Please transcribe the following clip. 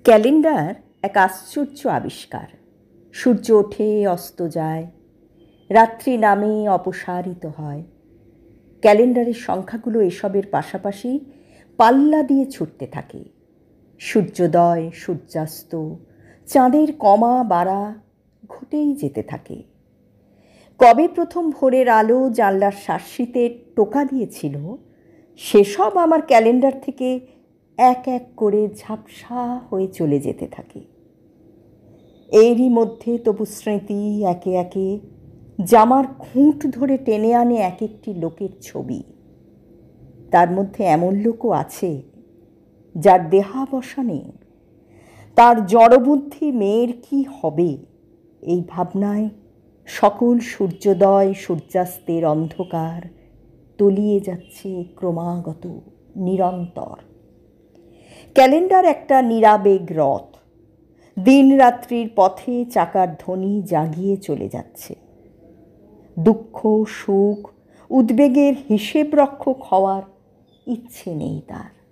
Calendar এক আশ্চর্য আবিষ্কার। সূর্য ওঠে, অস্ত যায়, রাত্রি নামে, অপসারিত হয়। ক্যালেন্ডারের সংখ্যাগুলো এসবের পাশাপাশি পাল্লা দিয়ে ছুটতে থাকে। সূর্যোদয়, সূর্যাস্ত, চাঁদের কমা বাড়া ঘটেই যেতে থাকে। কবে প্রথম ভোরের আলো জানলার শার্সিতে টোকা দিয়েছিল, সেসব আমার ক্যালেন্ডার থেকে এক এক করে ঝাপসা হয়ে চলে যেতে থাকে। এরই মধ্যে তবু স্মৃতি একে একে জামার খুঁট ধরে টেনে আনে এক একটি লোকের ছবি। তার মধ্যে এমন লোকও আছে যার দেহাবসানে তার জড়বুদ্ধি মেয়ের কি হবে এই ভাবনায় সকল সূর্যোদয় সূর্যাস্তের অন্ধকার তলিয়ে যাচ্ছে ক্রমাগত, নিরন্তর। ক্যালেন্ডার একটা নিরাবেগ রথ, দিন রাত্রির পথে চাকার ধ্বনি জাগিয়ে চলে যাচ্ছে। দুঃখ, সুখ, উদ্বেগের হিসেব রক্ষক হওয়ার ইচ্ছে নেই তার।